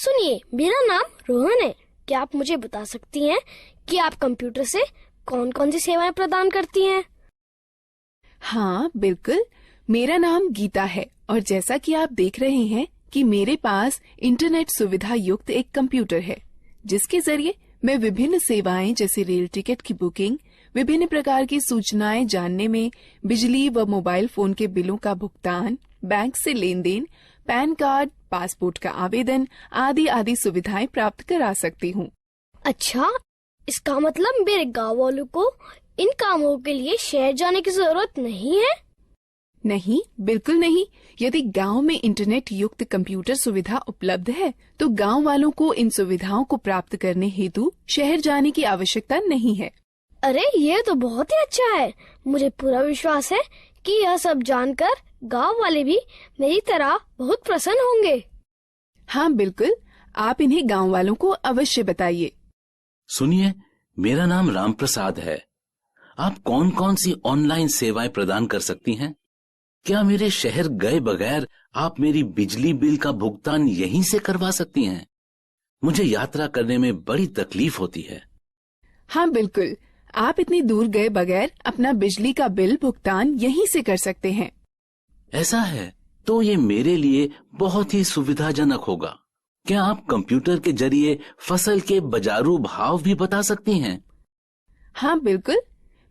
सुनिए, मेरा नाम रोहन है। क्या आप मुझे बता सकती हैं कि आप कंप्यूटर से कौन कौन सी सेवाएं प्रदान करती हैं? हाँ बिल्कुल, मेरा नाम गीता है और जैसा कि आप देख रहे हैं कि मेरे पास इंटरनेट सुविधा युक्त एक कंप्यूटर है, जिसके जरिए मैं विभिन्न सेवाएं जैसे रेल टिकट की बुकिंग, विभिन्न प्रकार की सूचनाएं जानने में, बिजली व मोबाइल फोन के बिलों का भुगतान, बैंक से लेन देन, पैन कार्ड, पासपोर्ट का आवेदन आदि आदि सुविधाएं प्राप्त करा सकती हूँ। अच्छा, इसका मतलब मेरे गाँव वालों को इन कामों के लिए शहर जाने की जरूरत नहीं है? नहीं, बिल्कुल नहीं। यदि गांव में इंटरनेट युक्त कंप्यूटर सुविधा उपलब्ध है, तो गांव वालों को इन सुविधाओं को प्राप्त करने हेतु शहर जाने की आवश्यकता नहीं है। अरे, ये तो बहुत ही अच्छा है। मुझे पूरा विश्वास है कि यह सब जानकर गांव वाले भी मेरी तरह बहुत प्रसन्न होंगे। हाँ बिल्कुल, आप इन्हें गांव वालों को अवश्य बताइए। सुनिए, मेरा नाम राम प्रसाद है। आप कौन कौन सी ऑनलाइन सेवाएं प्रदान कर सकती हैं? क्या मेरे शहर गए बगैर आप मेरी बिजली बिल का भुगतान यहीं से करवा सकती हैं? मुझे यात्रा करने में बड़ी तकलीफ होती है। हाँ बिल्कुल, आप इतनी दूर गए बगैर अपना बिजली का बिल भुगतान यहीं से कर सकते हैं। ऐसा है तो ये मेरे लिए बहुत ही सुविधाजनक होगा। क्या आप कंप्यूटर के जरिए फसल के बाजारू भाव भी बता सकती हैं? हाँ बिल्कुल,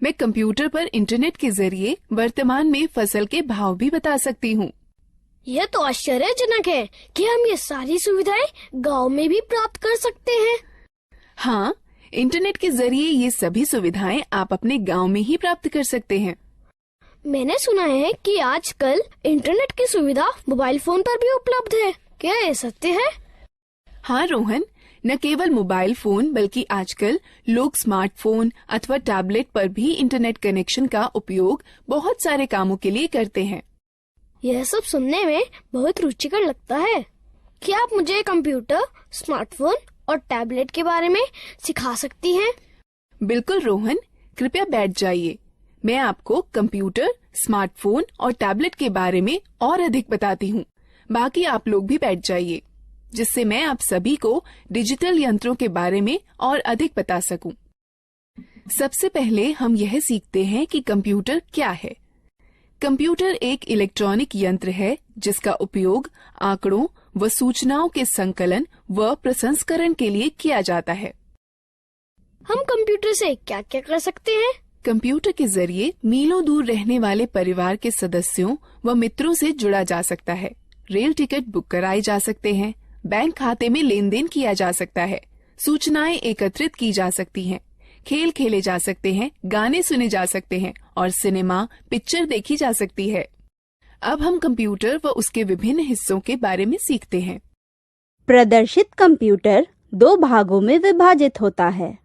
मैं कंप्यूटर पर इंटरनेट के जरिए वर्तमान में फसल के भाव भी बता सकती हूँ। यह तो आश्चर्यजनक है कि हम ये सारी सुविधाएं गांव में भी प्राप्त कर सकते हैं। हाँ, इंटरनेट के जरिए ये सभी सुविधाएं आप अपने गांव में ही प्राप्त कर सकते हैं। मैंने सुना है कि आजकल इंटरनेट की सुविधा मोबाइल फोन पर भी उपलब्ध है। क्या ये सत्य है? हाँ रोहन, न केवल मोबाइल फोन बल्कि आजकल लोग स्मार्टफोन अथवा टैबलेट पर भी इंटरनेट कनेक्शन का उपयोग बहुत सारे कामों के लिए करते हैं। यह सब सुनने में बहुत रुचिकर लगता है। क्या आप मुझे कंप्यूटर, स्मार्टफोन और टैबलेट के बारे में सिखा सकती हैं? बिल्कुल रोहन, कृपया बैठ जाइए। मैं आपको कंप्यूटर, स्मार्टफोन और टैबलेट के बारे में और अधिक बताती हूँ। बाकी आप लोग भी बैठ जाइए, जिससे मैं आप सभी को डिजिटल यंत्रों के बारे में और अधिक बता सकूं। सबसे पहले हम यह सीखते हैं कि कंप्यूटर क्या है। कंप्यूटर एक इलेक्ट्रॉनिक यंत्र है जिसका उपयोग आंकड़ों व सूचनाओं के संकलन व प्रसंस्करण के लिए किया जाता है। हम कंप्यूटर से क्या क्या कर सकते हैं? कंप्यूटर के जरिए मीलों दूर रहने वाले परिवार के सदस्यों व मित्रों से जुड़ा जा सकता है। रेल टिकट बुक कराए जा सकते हैं, बैंक खाते में लेन देन किया जा सकता है, सूचनाएं एकत्रित की जा सकती हैं, खेल खेले जा सकते हैं, गाने सुने जा सकते हैं और सिनेमा पिक्चर देखी जा सकती है। अब हम कंप्यूटर व उसके विभिन्न हिस्सों के बारे में सीखते हैं। प्रदर्शित कंप्यूटर दो भागों में विभाजित होता है,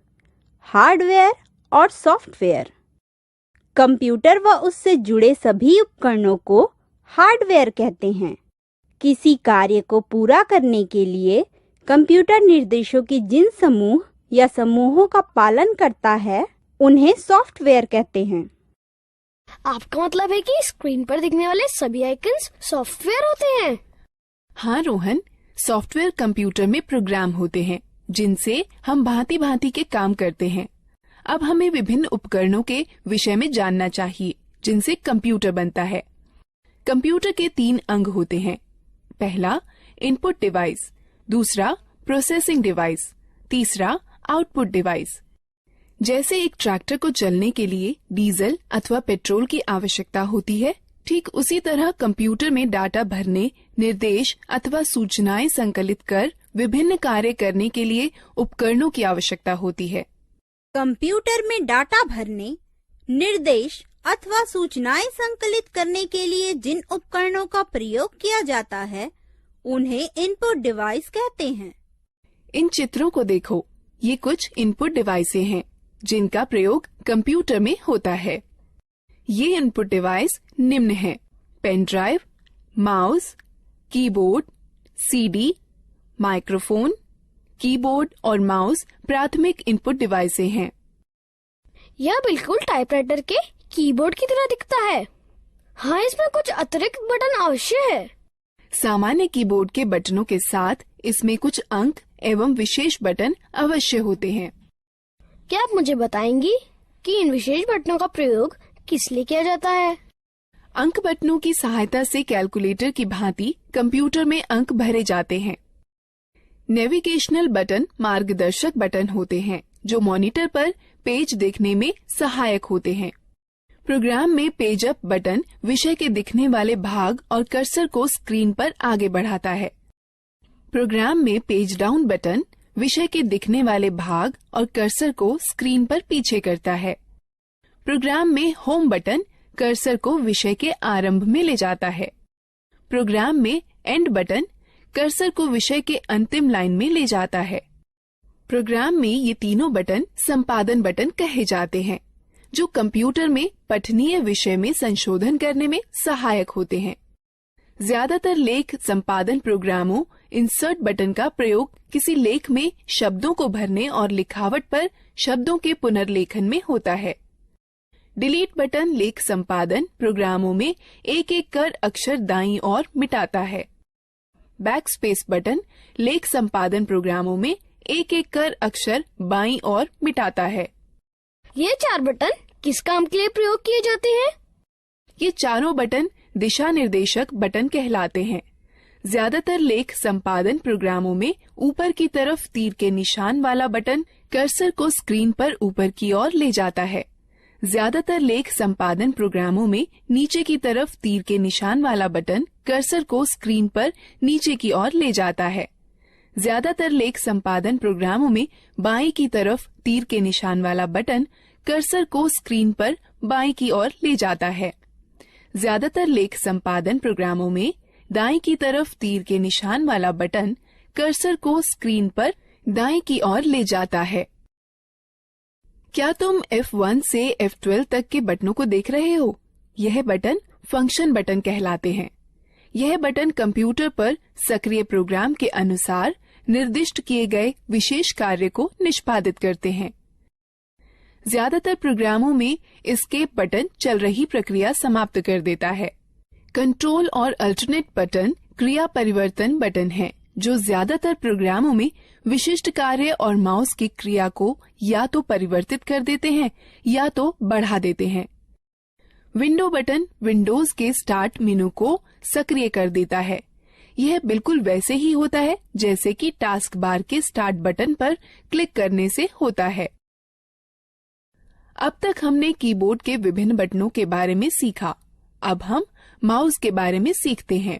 हार्डवेयर और सॉफ्टवेयर। कंप्यूटर व उससे जुड़े सभी उपकरणों को हार्डवेयर कहते हैं। किसी कार्य को पूरा करने के लिए कंप्यूटर निर्देशों की जिन समूह या समूहों का पालन करता है, उन्हें सॉफ्टवेयर कहते हैं। आपका मतलब है कि स्क्रीन पर दिखने वाले सभी आइकन्स सॉफ्टवेयर होते हैं? हाँ रोहन, सॉफ्टवेयर कंप्यूटर में प्रोग्राम होते हैं जिनसे हम भांति भांति के काम करते हैं। अब हमें विभिन्न उपकरणों के विषय में जानना चाहिए जिनसे कंप्यूटर बनता है। कंप्यूटर के 3 अंग होते हैं। पहला इनपुट डिवाइस, दूसरा प्रोसेसिंग डिवाइस, तीसरा आउटपुट डिवाइस। जैसे एक ट्रैक्टर को चलने के लिए डीजल अथवा पेट्रोल की आवश्यकता होती है, ठीक उसी तरह कंप्यूटर में डाटा भरने, निर्देश अथवा सूचनाएं संकलित कर विभिन्न कार्य करने के लिए उपकरणों की आवश्यकता होती है। कंप्यूटर में डाटा भरने, निर्देश अथवा सूचनाएं संकलित करने के लिए जिन उपकरणों का प्रयोग किया जाता है, उन्हें इनपुट डिवाइस कहते हैं। इन चित्रों को देखो, ये कुछ इनपुट डिवाइसें हैं जिनका प्रयोग कंप्यूटर में होता है। ये इनपुट डिवाइस निम्न हैं: pen drive, mouse, keyboard, CD, microphone. Keyboard और माउस प्राथमिक इनपुट डिवाइसें हैं। यह बिल्कुल टाइपराइटर के कीबोर्ड की तरह दिखता है। हाँ, इसमें कुछ अतिरिक्त बटन अवश्य है। सामान्य कीबोर्ड के बटनों के साथ इसमें कुछ अंक एवं विशेष बटन अवश्य होते हैं। क्या आप मुझे बताएंगी कि इन विशेष बटनों का प्रयोग किस लिए किया जाता है? अंक बटनों की सहायता से कैलकुलेटर की भांति कंप्यूटर में अंक भरे जाते हैं। नेविगेशनल बटन मार्गदर्शक बटन होते हैं जो मॉनिटर पर पेज देखने में सहायक होते हैं। प्रोग्राम में पेज अप बटन विषय के दिखने वाले भाग और कर्सर को स्क्रीन पर आगे बढ़ाता है। प्रोग्राम में पेज डाउन बटन विषय के दिखने वाले भाग और कर्सर को स्क्रीन पर पीछे करता है। प्रोग्राम में होम बटन कर्सर को विषय के आरंभ में ले जाता है। प्रोग्राम में एंड बटन कर्सर को विषय के अंतिम लाइन में ले जाता है। प्रोग्राम में ये तीनों बटन संपादन बटन कहे जाते हैं जो कंप्यूटर में पठनीय विषय में संशोधन करने में सहायक होते हैं। ज्यादातर लेख संपादन प्रोग्रामों इंसर्ट बटन का प्रयोग किसी लेख में शब्दों को भरने और लिखावट पर शब्दों के पुनर्लेखन में होता है। डिलीट बटन लेख संपादन प्रोग्रामों में एक एक कर अक्षर दाईं ओर मिटाता है। बैकस्पेस बटन लेख संपादन प्रोग्रामों में एक एक कर अक्षर बाईं ओर मिटाता है। ये 4 बटन किस काम के लिए प्रयोग किए जाते हैं? ये चारों बटन दिशा निर्देशक बटन कहलाते हैं। ज्यादातर लेख संपादन प्रोग्रामों में ऊपर की तरफ तीर के निशान वाला बटन कर्सर को स्क्रीन पर ऊपर की ओर ले जाता है। ज्यादातर लेख संपादन प्रोग्रामों में नीचे की तरफ तीर के निशान वाला बटन कर्सर को स्क्रीन पर नीचे की ओर ले जाता है। ज्यादातर लेख संपादन प्रोग्रामों में बाईं की तरफ तीर के निशान वाला बटन कर्सर को स्क्रीन पर बाईं की ओर ले जाता है। ज्यादातर लेख संपादन प्रोग्रामों में दाईं की तरफ तीर के निशान वाला बटन कर्सर को स्क्रीन पर दाईं की ओर ले जाता है। क्या तुम F1 से F12 तक के बटनों को देख रहे हो? यह बटन फंक्शन बटन कहलाते हैं। यह बटन कंप्यूटर पर सक्रिय प्रोग्राम के अनुसार निर्दिष्ट किए गए विशेष कार्य को निष्पादित करते हैं। ज्यादातर प्रोग्रामों में एस्केप बटन चल रही प्रक्रिया समाप्त कर देता है। कंट्रोल और अल्टरनेट बटन क्रिया परिवर्तन बटन है जो ज्यादातर प्रोग्रामों में विशिष्ट कार्य और माउस की क्रिया को या तो परिवर्तित कर देते हैं या तो बढ़ा देते हैं। विंडो बटन विंडोज के स्टार्ट मेनू को सक्रिय कर देता है। यह बिल्कुल वैसे ही होता है जैसे कि टास्क बार के स्टार्ट बटन पर क्लिक करने से होता है। अब तक हमने कीबोर्ड के विभिन्न बटनों के बारे में सीखा। अब हम माउस के बारे में सीखते हैं।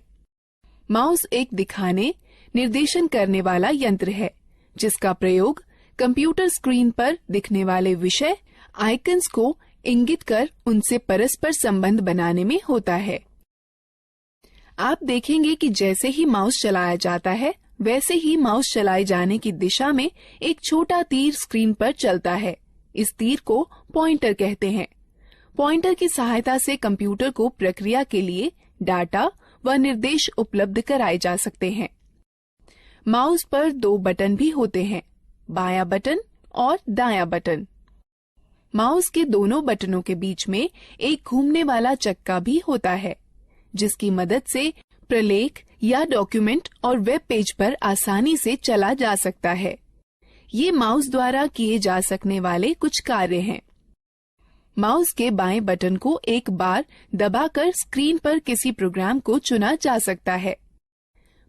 माउस एक दिखाने, निर्देशन करने वाला यंत्र है जिसका प्रयोग कंप्यूटर स्क्रीन पर दिखने वाले विषय आइकन्स को इंगित कर उनसे परस्पर संबंध बनाने में होता है। आप देखेंगे कि जैसे ही माउस चलाया जाता है वैसे ही माउस चलाए जाने की दिशा में एक छोटा तीर स्क्रीन पर चलता है। इस तीर को पॉइंटर कहते हैं। पॉइंटर की सहायता से कंप्यूटर को प्रक्रिया के लिए डाटा व निर्देश उपलब्ध कराए जा सकते हैं। माउस पर 2 बटन भी होते हैं, बायां बटन और दायां बटन। माउस के दोनों बटनों के बीच में एक घूमने वाला चक्का भी होता है जिसकी मदद से प्रलेख या डॉक्यूमेंट और वेब पेज पर आसानी से चला जा सकता है। ये माउस द्वारा किए जा सकने वाले कुछ कार्य हैं। माउस के बाएं बटन को एक बार दबाकर स्क्रीन पर किसी प्रोग्राम को चुना जा सकता है।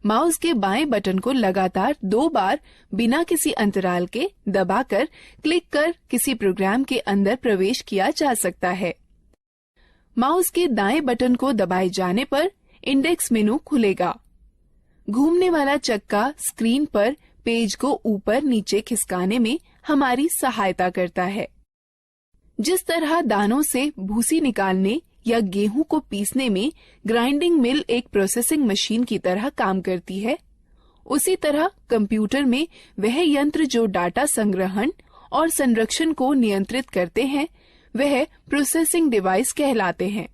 माउस के बाएं बटन को लगातार 2 बार बिना किसी अंतराल के दबाकर क्लिक कर किसी प्रोग्राम के अंदर प्रवेश किया जा सकता है। माउस के दाएं बटन को दबाए जाने पर इंडेक्स मेनू खुलेगा। घूमने वाला चक्का स्क्रीन पर पेज को ऊपर नीचे खिसकाने में हमारी सहायता करता है। जिस तरह दानों से भूसी निकालने या गेहूं को पीसने में ग्राइंडिंग मिल एक प्रोसेसिंग मशीन की तरह काम करती है, उसी तरह कंप्यूटर में वह यंत्र जो डाटा संग्रहण और संरक्षण को नियंत्रित करते हैं वह प्रोसेसिंग डिवाइस कहलाते हैं।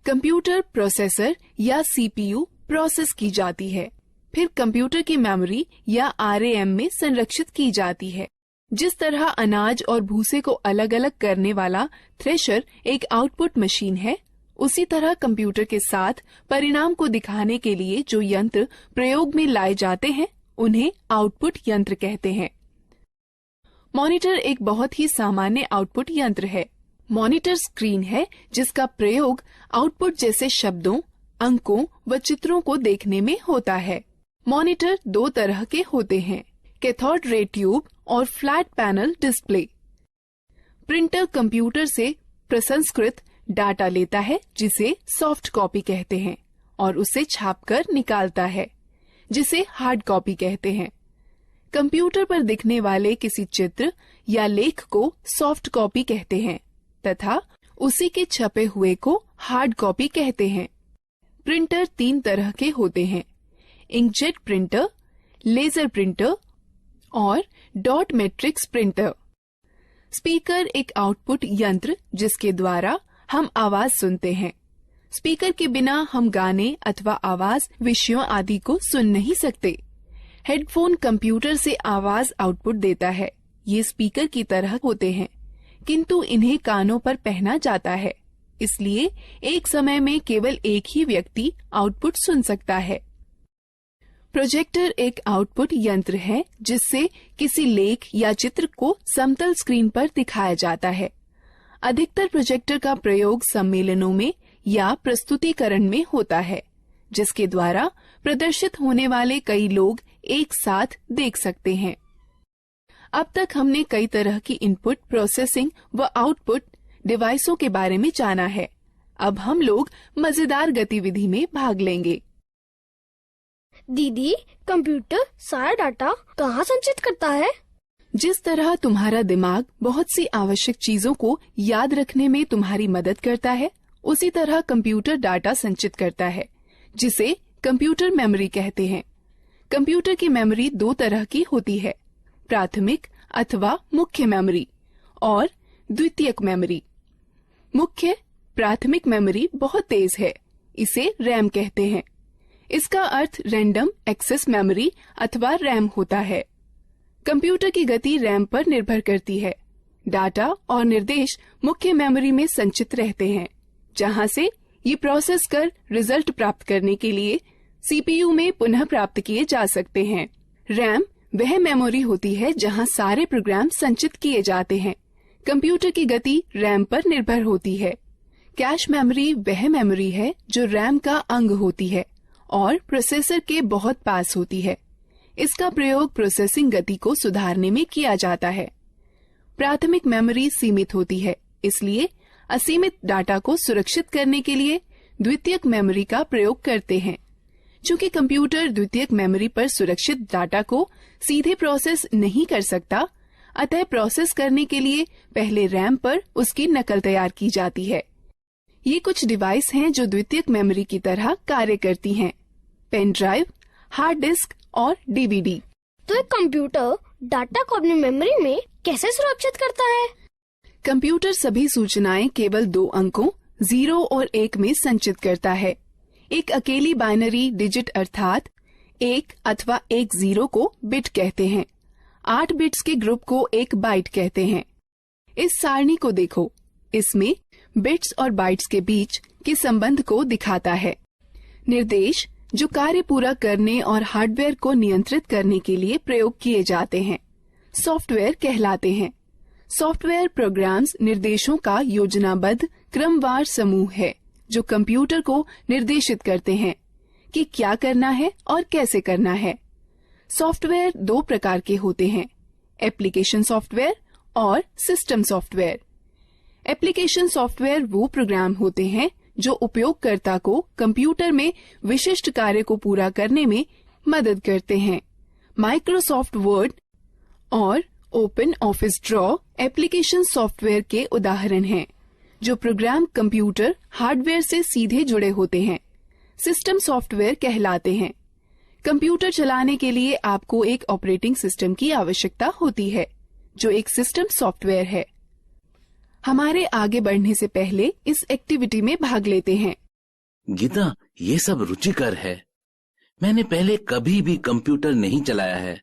कंप्यूटर प्रोसेसर या सीपीयू प्रोसेस की जाती है, फिर कंप्यूटर की मेमोरी या आरएएम में संरक्षित की जाती है। जिस तरह अनाज और भूसे को अलग अलग करने वाला थ्रेशर एक आउटपुट मशीन है, उसी तरह कंप्यूटर के साथ परिणाम को दिखाने के लिए जो यंत्र प्रयोग में लाए जाते हैं उन्हें आउटपुट यंत्र कहते हैं। मॉनिटर एक बहुत ही सामान्य आउटपुट यंत्र है। मॉनिटर स्क्रीन है जिसका प्रयोग आउटपुट जैसे शब्दों, अंकों व चित्रों को देखने में होता है। मॉनिटर दो तरह के होते हैं, कैथोड रे ट्यूब और flat panel display. Printer computer से प्रसंस्कृत डाटा लेता है जिसे सॉफ्ट कॉपी कहते हैं और उसे छापकर निकालता है जिसे हार्ड कॉपी कहते हैं। कंप्यूटर पर दिखने वाले किसी चित्र या लेख को सॉफ्ट कॉपी कहते हैं तथा उसी के छपे हुए को हार्ड कॉपी कहते हैं। प्रिंटर तीन तरह के होते हैं, इंकजेट प्रिंटर, लेजर प्रिंटर और डॉट मैट्रिक्स प्रिंटर। स्पीकर एक आउटपुट यंत्र जिसके द्वारा हम आवाज सुनते हैं। स्पीकर के बिना हम गाने अथवा आवाज विषयों आदि को सुन नहीं सकते। हेडफोन कंप्यूटर से आवाज आउटपुट देता है। ये स्पीकर की तरह होते हैं किंतु इन्हें कानों पर पहना जाता है, इसलिए एक समय में केवल एक ही व्यक्ति आउटपुट सुन सकता है। प्रोजेक्टर एक आउटपुट यंत्र है जिससे किसी लेख या चित्र को समतल स्क्रीन पर दिखाया जाता है। अधिकतर प्रोजेक्टर का प्रयोग सम्मेलनों में या प्रस्तुतिकरण में होता है जिसके द्वारा प्रदर्शित होने वाले कई लोग एक साथ देख सकते हैं। अब तक हमने कई तरह की इनपुट प्रोसेसिंग व आउटपुट डिवाइसों के बारे में जाना है। अब हम लोग मजेदार गतिविधि में भाग लेंगे। दीदी, कंप्यूटर सारा डाटा कहाँ संचित करता है? जिस तरह तुम्हारा दिमाग बहुत सी आवश्यक चीजों को याद रखने में तुम्हारी मदद करता है, उसी तरह कंप्यूटर डाटा संचित करता है जिसे कंप्यूटर मेमोरी कहते हैं। कंप्यूटर की मेमोरी दो तरह की होती है, प्राथमिक अथवा मुख्य मेमोरी और द्वितीयक मेमोरी। मुख्य प्राथमिक मेमोरी बहुत तेज है, इसे रैम कहते हैं। इसका अर्थ रैंडम एक्सेस मेमोरी अथवा रैम होता है। कंप्यूटर की गति रैम पर निर्भर करती है। डाटा और निर्देश मुख्य मेमोरी में संचित रहते हैं, जहां से ये प्रोसेस कर रिजल्ट प्राप्त करने के लिए सीपीयू में पुनः प्राप्त किए जा सकते हैं। रैम वह मेमोरी होती है जहां सारे प्रोग्राम संचित किए जाते हैं। कंप्यूटर की गति रैम पर निर्भर होती है। कैश मेमोरी वह मेमोरी है जो रैम का अंग होती है और प्रोसेसर के बहुत पास होती है। इसका प्रयोग प्रोसेसिंग गति को सुधारने में किया जाता है। प्राथमिक मेमोरी सीमित होती है, इसलिए असीमित डाटा को सुरक्षित करने के लिए द्वितीयक मेमोरी का प्रयोग करते हैं। चूंकि कंप्यूटर द्वितीयक मेमोरी पर सुरक्षित डाटा को सीधे प्रोसेस नहीं कर सकता, अतः प्रोसेस करने के लिए पहले रैम पर उसकी नकल तैयार की जाती है। ये कुछ डिवाइस हैं जो द्वितीयक मेमोरी की तरह कार्य करती हैं, पेन ड्राइव, हार्ड डिस्क और डीवीडी। तो एक कंप्यूटर डाटा को अपनी मेमोरी में कैसे सुरक्षित करता है? कंप्यूटर सभी सूचनाएं केवल दो अंकों 0 और 1 में संचित करता है। एक अकेली बाइनरी डिजिट अर्थात 1 अथवा 1 0 को बिट कहते हैं। 8 बिट्स के ग्रुप को एक बाइट कहते हैं। इस सारणी को देखो, इसमें बिट्स और बाइट्स के बीच के संबंध को दिखाता है। निर्देश जो कार्य पूरा करने और हार्डवेयर को नियंत्रित करने के लिए प्रयोग किए जाते हैं, सॉफ्टवेयर कहलाते हैं। सॉफ्टवेयर प्रोग्राम्स निर्देशों का योजनाबद्ध क्रमवार समूह है जो कंप्यूटर को निर्देशित करते हैं कि क्या करना है और कैसे करना है। सॉफ्टवेयर दो प्रकार के होते हैं, एप्लीकेशन सॉफ्टवेयर और सिस्टम सॉफ्टवेयर। एप्लीकेशन सॉफ्टवेयर वो प्रोग्राम होते हैं जो उपयोगकर्ता को कंप्यूटर में विशिष्ट कार्य को पूरा करने में मदद करते हैं। माइक्रोसॉफ्ट वर्ड और open office draw application software के उदाहरण हैं, जो प्रोग्राम कंप्यूटर हार्डवेयर से सीधे जुड़े होते हैं। सिस्टम सॉफ्टवेयर कहलाते हैं। कंप्यूटर चलाने के लिए आपको एक ऑपरेटिंग सिस्टम की आवश्यकता होती है, जो एक सिस्टम सॉफ्टवेयर है। हमारे आगे बढ़ने से पहले इस एक्टिविटी में भाग लेते हैं। गीता, ये सब रुचिकर है। मैंने पहले कभी भी कंप्यूटर नहीं चलाया है।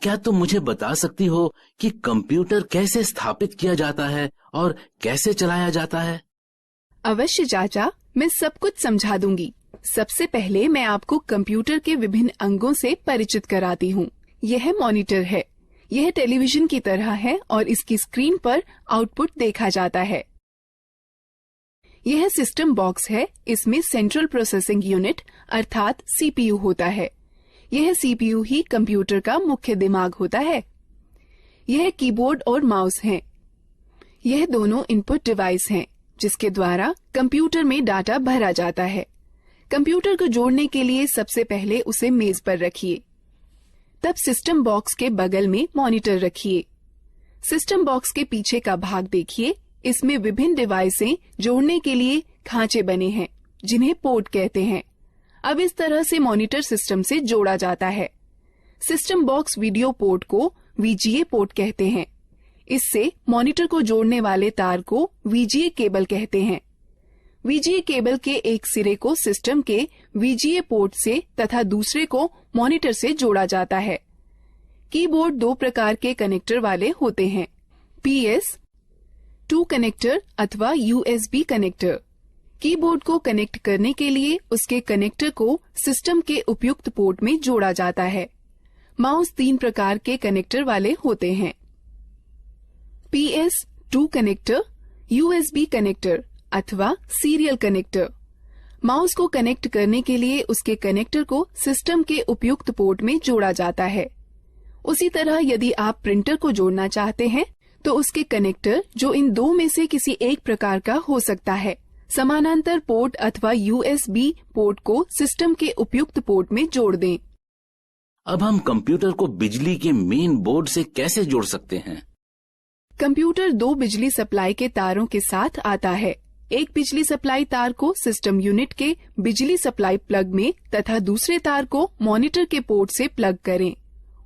क्या तुम मुझे बता सकती हो कि कंप्यूटर कैसे स्थापित किया जाता है और कैसे चलाया जाता है? अवश्य चाचा, मैं सब कुछ समझा दूंगी। सबसे पहले मैं आपको कंप्यूटर के विभिन्न अंगों से परिचित कराती हूँ। यह मॉनिटर है। यह टेलीविजन की तरह है और इसकी स्क्रीन पर आउटपुट देखा जाता है। यह सिस्टम बॉक्स है। इसमें सेंट्रल प्रोसेसिंग यूनिट अर्थात सीपीयू होता है। यह सीपीयू ही कंप्यूटर का मुख्य दिमाग होता है। यह कीबोर्ड और माउस हैं। यह दोनों इनपुट डिवाइस हैं, जिसके द्वारा कंप्यूटर में डाटा भरा जाता है। कंप्यूटर को जोड़ने के लिए सबसे पहले उसे मेज पर रखिए। तब सिस्टम बॉक्स के बगल में मॉनिटर रखिए। सिस्टम बॉक्स के पीछे का भाग देखिए। इसमें विभिन्न डिवाइसें जोड़ने के लिए खांचे बने हैं, जिन्हें पोर्ट कहते हैं। अब इस तरह से मॉनिटर सिस्टम से जोड़ा जाता है। सिस्टम बॉक्स वीडियो पोर्ट को वीजीए पोर्ट कहते हैं। इससे मॉनिटर को जोड़ने वाले तार को वीजीए केबल कहते हैं। वीजीए केबल के एक सिरे को सिस्टम के वीजीए पोर्ट से तथा दूसरे को मॉनिटर से जोड़ा जाता है। कीबोर्ड दो प्रकार के कनेक्टर वाले होते हैं, PS2 कनेक्टर अथवा USB कनेक्टर। कीबोर्ड को कनेक्ट करने के लिए उसके कनेक्टर को सिस्टम के उपयुक्त पोर्ट में जोड़ा जाता है। माउस 3 प्रकार के कनेक्टर वाले होते हैं, PS2 कनेक्टर, USB कनेक्टर अथवा सीरियल कनेक्टर। माउस को कनेक्ट करने के लिए उसके कनेक्टर को सिस्टम के उपयुक्त पोर्ट में जोड़ा जाता है। उसी तरह यदि आप प्रिंटर को जोड़ना चाहते हैं तो उसके कनेक्टर, जो इन दो में से किसी एक प्रकार का हो सकता है, समानांतर पोर्ट अथवा USB पोर्ट को सिस्टम के उपयुक्त पोर्ट में जोड़ दें। अब हम कंप्यूटर को बिजली के मेन बोर्ड से कैसे जोड़ सकते हैं? कंप्यूटर 2 बिजली सप्लाई के तारों के साथ आता है। एक बिजली सप्लाई तार को सिस्टम यूनिट के बिजली सप्लाई प्लग में तथा दूसरे तार को मॉनिटर के पोर्ट से प्लग करें।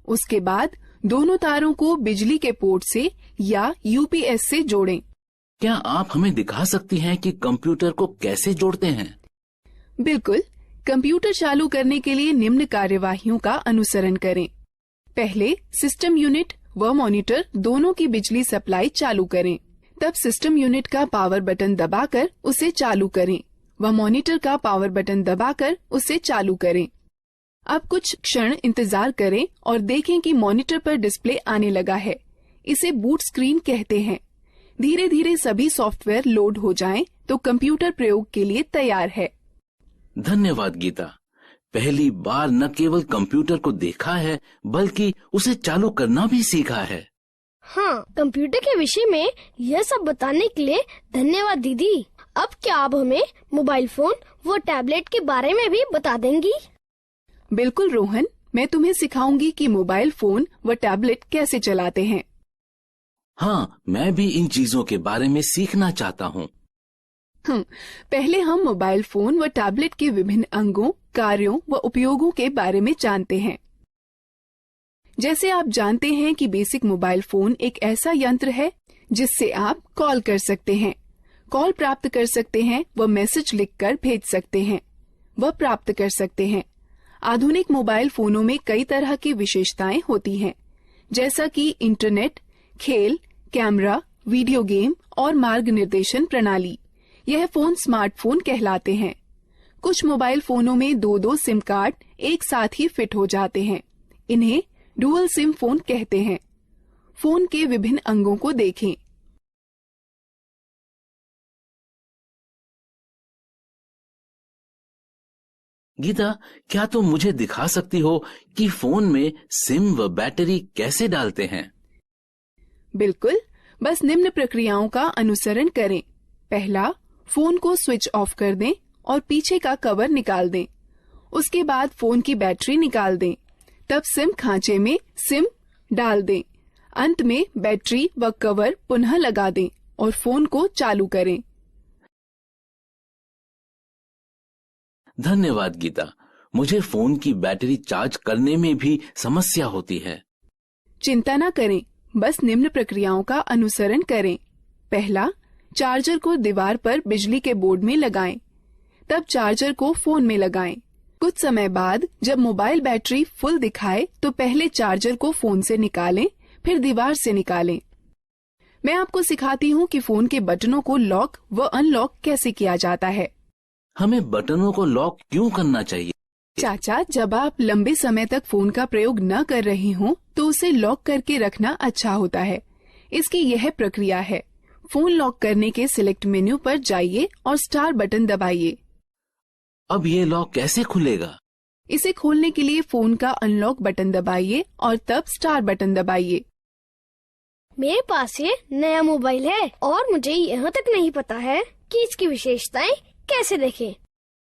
उसके बाद दोनों तारों को बिजली के पोर्ट से या UPS से जोड़ें। क्या आप हमें दिखा सकती हैं कि कंप्यूटर को कैसे जोड़ते हैं? बिल्कुल। कंप्यूटर चालू करने के लिए निम्न कार्यवाहियों का अनुसरण करें। पहले सिस्टम यूनिट व मॉनिटर दोनों की बिजली सप्लाई चालू करें। तब सिस्टम यूनिट का पावर बटन दबाकर उसे चालू करें व मॉनिटर का पावर बटन दबाकर उसे चालू करें। अब कुछ क्षण इंतजार करें और देखें कि मॉनिटर पर डिस्प्ले आने लगा है। इसे बूट स्क्रीन कहते हैं। धीरे धीरे सभी सॉफ्टवेयर लोड हो जाएं तो कंप्यूटर प्रयोग के लिए तैयार है। धन्यवाद गीता। पहली बार न केवल कंप्यूटर को देखा है बल्कि उसे चालू करना भी सीखा है। हाँ, कंप्यूटर के विषय में यह सब बताने के लिए धन्यवाद दीदी। अब क्या आप हमें मोबाइल फोन व टैबलेट के बारे में भी बता देंगी? बिल्कुल रोहन, मैं तुम्हें सिखाऊंगी कि मोबाइल फोन व टैबलेट कैसे चलाते हैं। हाँ, मैं भी इन चीजों के बारे में सीखना चाहता हूँ। पहले हम मोबाइल फोन व टैबलेट के विभिन्न अंगों, कार्यों व उपयोगों के बारे में जानते हैं। जैसे आप जानते हैं कि बेसिक मोबाइल फोन एक ऐसा यंत्र है जिससे आप कॉल कर सकते हैं, कॉल प्राप्त कर सकते हैं व मैसेज लिखकर भेज सकते हैं व प्राप्त कर सकते हैं। आधुनिक मोबाइल फोनों में कई तरह की विशेषताएं होती हैं, जैसा कि इंटरनेट, खेल, कैमरा, वीडियो गेम और मार्ग निर्देशन प्रणाली। यह फोन स्मार्टफोन कहलाते हैं। कुछ मोबाइल फोनों में 2-2 सिम कार्ड एक साथ ही फिट हो जाते हैं। इन्हें डुअल सिम फोन कहते हैं। फोन के विभिन्न अंगों को देखें। गीता, क्या तुम मुझे दिखा सकती हो कि फोन में सिम व बैटरी कैसे डालते हैं? बिल्कुल, बस निम्न प्रक्रियाओं का अनुसरण करें। पहला, फोन को स्विच ऑफ कर दें और पीछे का कवर निकाल दें। उसके बाद फोन की बैटरी निकाल दें। तब सिम खांचे में सिम डाल दें। अंत में बैटरी व कवर पुनः लगा दें और फोन को चालू करें। धन्यवाद गीता। मुझे फोन की बैटरी चार्ज करने में भी समस्या होती है। चिंता न करें, बस निम्न प्रक्रियाओं का अनुसरण करें। पहला, चार्जर को दीवार पर बिजली के बोर्ड में लगाएं। तब चार्जर को फोन में लगाएं। कुछ समय बाद जब मोबाइल बैटरी फुल दिखाए तो पहले चार्जर को फोन से निकालें, फिर दीवार से निकालें। मैं आपको सिखाती हूँ कि फोन के बटनों को लॉक व अनलॉक कैसे किया जाता है। हमें बटनों को लॉक क्यों करना चाहिए? चाचा, जब आप लंबे समय तक फोन का प्रयोग न कर रही हों तो उसे लॉक करके रखना अच्छा होता है। इसकी यह प्रक्रिया है। फोन लॉक करने के सिलेक्ट मेन्यू पर जाइए और स्टार बटन दबाइए। अब ये लॉक कैसे खुलेगा? इसे खोलने के लिए फोन का अनलॉक बटन दबाइए और तब स्टार बटन दबाइए। मेरे पास ये नया मोबाइल है और मुझे यहाँ तक नहीं पता है कि इसकी विशेषताएं कैसे देखें।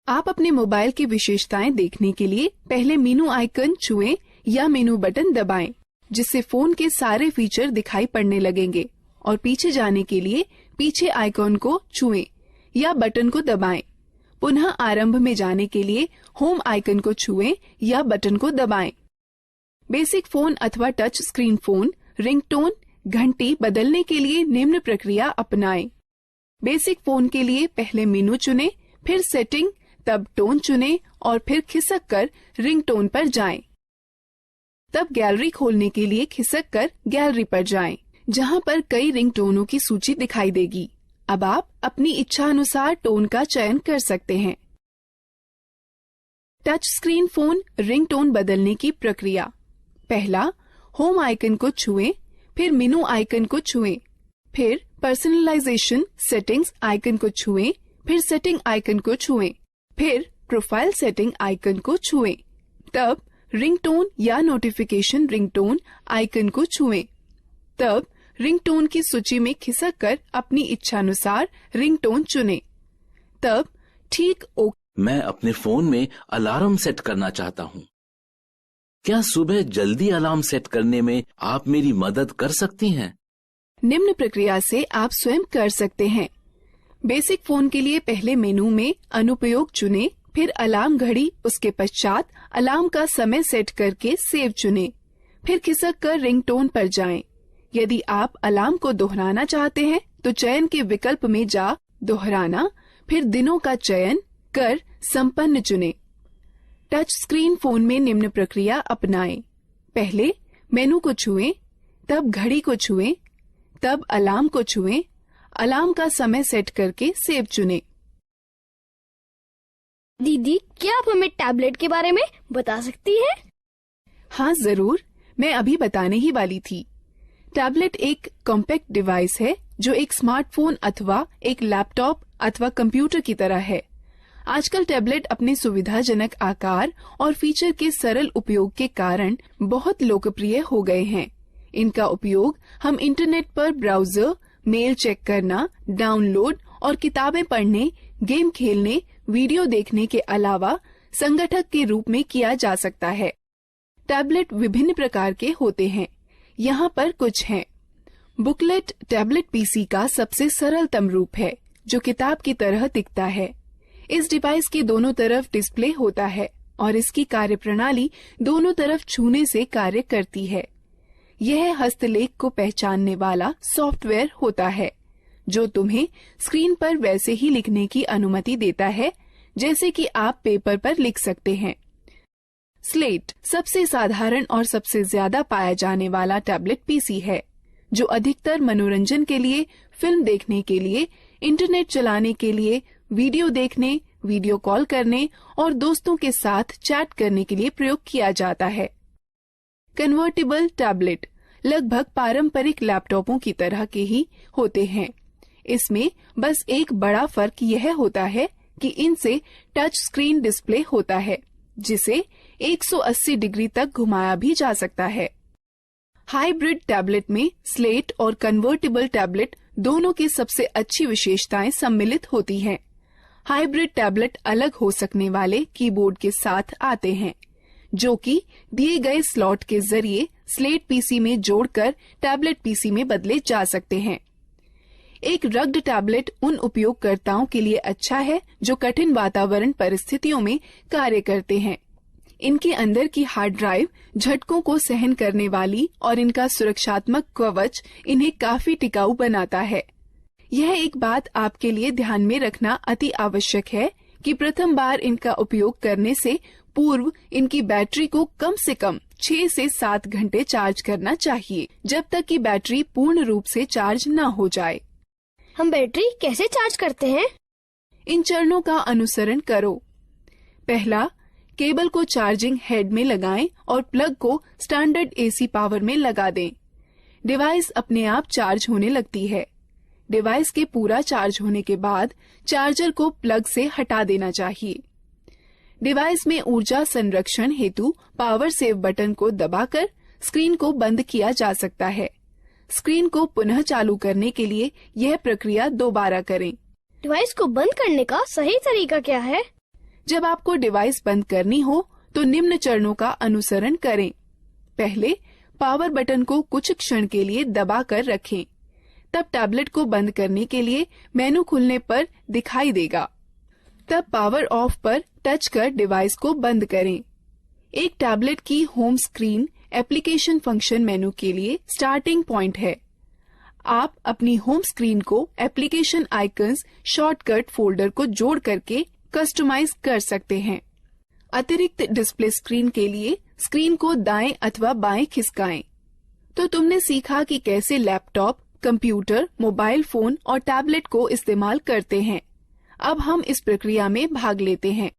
आप अपने मोबाइल की विशेषताएं देखने के लिए पहले मेनू आइकन छुएं या मेनू बटन दबाएं, जिससे फोन के सारे फीचर दिखाई पड़ने लगेंगे, और पीछे जाने के लिए पीछे आइकॉन को छुएं या बटन को दबाएं। पुनः आरंभ में जाने के लिए होम आइकन को छुएं या बटन को दबाएं। बेसिक फोन अथवा टच स्क्रीन फोन रिंगटोन घंटी बदलने के लिए निम्न प्रक्रिया अपनाएं। बेसिक फोन के लिए पहले मेनू चुनें, फिर सेटिंग, तब टोन चुनें और फिर खिसक कर रिंगटोन पर जाएं। तब गैलरी खोलने के लिए खिसक कर गैलरी पर जाएं, जहां पर कई रिंगटोनों की सूची दिखाई देगी। अब आप अपनी इच्छा अनुसार टोन का चयन कर सकते हैं। टच स्क्रीन फोन रिंगटोन बदलने की प्रक्रिया। पहला, होम आइकन को छुएं, फिर मेनू आइकन को छुएं, फिर पर्सनलाइजेशन सेटिंग्स आइकन को छुएं, फिर सेटिंग आइकन को छुएं, फिर प्रोफाइल सेटिंग आइकन को छुएं, तब रिंगटोन या नोटिफिकेशन रिंगटोन आइकन को छुएं, तब रिंगटोन की सूची में खिसक कर अपनी इच्छानुसार रिंगटोन चुनें, तब ठीक ओके। मैं अपने फोन में अलार्म सेट करना चाहता हूँ। क्या सुबह जल्दी अलार्म सेट करने में आप मेरी मदद कर सकती हैं? निम्न प्रक्रिया से आप स्वयं कर सकते हैं। बेसिक फोन के लिए पहले मेनू में अनुपयोग चुनें, फिर अलार्म घड़ी, उसके पश्चात अलार्म का समय सेट करके सेव चुनें, फिर खिसक कर रिंगटोन पर जाएं। यदि आप अलार्म को दोहराना चाहते हैं तो चयन के विकल्प में जा दोहराना, फिर दिनों का चयन कर संपन्न चुनें। टच स्क्रीन फोन में निम्न प्रक्रिया अपनाएं। पहले मेनू को छुएं, तब घड़ी को छुएं, तब अलार्म को छुएं, अलार्म का समय सेट करके सेव चुनें। दीदी, क्या आप हमें टैबलेट के बारे में बता सकती हैं? हाँ जरूर, मैं अभी बताने ही वाली थी। टैबलेट एक कॉम्पैक्ट डिवाइस है जो एक स्मार्टफोन अथवा एक लैपटॉप अथवा कंप्यूटर की तरह है। आजकल टैबलेट अपने सुविधाजनक आकार और फीचर के सरल उपयोग के कारण बहुत लोकप्रिय हो गए हैं। इनका उपयोग हम इंटरनेट पर ब्राउजर, मेल चेक करना, डाउनलोड और किताबें पढ़ने, गेम खेलने, वीडियो देखने के अलावा संगठक के रूप में किया जा सकता है। टैबलेट विभिन्न प्रकार के होते हैं। यहाँ पर कुछ हैं। बुकलेट टैबलेट पीसी का सबसे सरलतम रूप है, जो किताब की तरह दिखता है। इस डिवाइस के दोनों तरफ डिस्प्ले होता है और इसकी कार्यप्रणाली दोनों तरफ छूने से कार्य करती है। यह हस्तलेख को पहचानने वाला सॉफ्टवेयर होता है, जो तुम्हें स्क्रीन पर वैसे ही लिखने की अनुमति देता है जैसे कि आप पेपर पर लिख सकते हैं। स्लेट सबसे साधारण और सबसे ज्यादा पाया जाने वाला टैबलेट पीसी है, जो अधिकतर मनोरंजन के लिए, फिल्म देखने के लिए, इंटरनेट चलाने के लिए, वीडियो देखने, वीडियो कॉल करने और दोस्तों के साथ चैट करने के लिए प्रयोग किया जाता है। कन्वर्टेबल टैबलेट लगभग पारंपरिक लैपटॉपों की तरह के ही होते हैं। इसमें बस एक बड़ा फर्क यह होता है कि इनसे टच स्क्रीन डिस्प्ले होता है, जिसे 180 डिग्री तक घुमाया भी जा सकता है। हाइब्रिड टैबलेट में स्लेट और कन्वर्टेबल टैबलेट दोनों की सबसे अच्छी विशेषताएं सम्मिलित होती हैं। हाइब्रिड टैबलेट अलग हो सकने वाले कीबोर्ड के साथ आते हैं, जो कि दिए गए स्लॉट के जरिए स्लेट पीसी में जोड़कर टैबलेट पीसी में बदले जा सकते हैं। एक रग्ड टैबलेट उन उपयोगकर्ताओं के लिए अच्छा है जो कठिन वातावरण परिस्थितियों में कार्य करते हैं। इनके अंदर की हार्ड ड्राइव झटकों को सहन करने वाली और इनका सुरक्षात्मक कवच इन्हें काफी टिकाऊ बनाता है। यह एक बात आपके लिए ध्यान में रखना अति आवश्यक है कि प्रथम बार इनका उपयोग करने से पूर्व इनकी बैटरी को कम से कम 6 से 7 घंटे चार्ज करना चाहिए, जब तक कि बैटरी पूर्ण रूप से चार्ज न हो जाए। हम बैटरी कैसे चार्ज करते हैं? इन चरणों का अनुसरण करो। पहला, केबल को चार्जिंग हेड में लगाएं और प्लग को स्टैंडर्ड एसी पावर में लगा दें। डिवाइस अपने आप चार्ज होने लगती है। डिवाइस के पूरा चार्ज होने के बाद चार्जर को प्लग से हटा देना चाहिए। डिवाइस में ऊर्जा संरक्षण हेतु पावर सेव बटन को दबाकर स्क्रीन को बंद किया जा सकता है। स्क्रीन को पुनः चालू करने के लिए यह प्रक्रिया दोबारा करें। डिवाइस को बंद करने का सही तरीका क्या है? जब आपको डिवाइस बंद करनी हो तो निम्न चरणों का अनुसरण करें। पहले, पावर बटन को कुछ क्षण के लिए दबा कर रखें। तब टैबलेट को बंद करने के लिए मेनू खुलने पर दिखाई देगा। तब पावर ऑफ पर टच कर डिवाइस को बंद करें। एक टैबलेट की होम स्क्रीन एप्लीकेशन फंक्शन मेनू के लिए स्टार्टिंग पॉइंट है। आप अपनी होम स्क्रीन को एप्लीकेशन आइकन्स शॉर्टकट फोल्डर को जोड़ करके कस्टमाइज कर सकते हैं। अतिरिक्त डिस्प्ले स्क्रीन के लिए स्क्रीन को दाएं अथवा बाएं खिसकाएं। तो तुमने सीखा कि कैसे लैपटॉप, कंप्यूटर, मोबाइल फोन और टैबलेट को इस्तेमाल करते हैं। अब हम इस प्रक्रिया में भाग लेते हैं।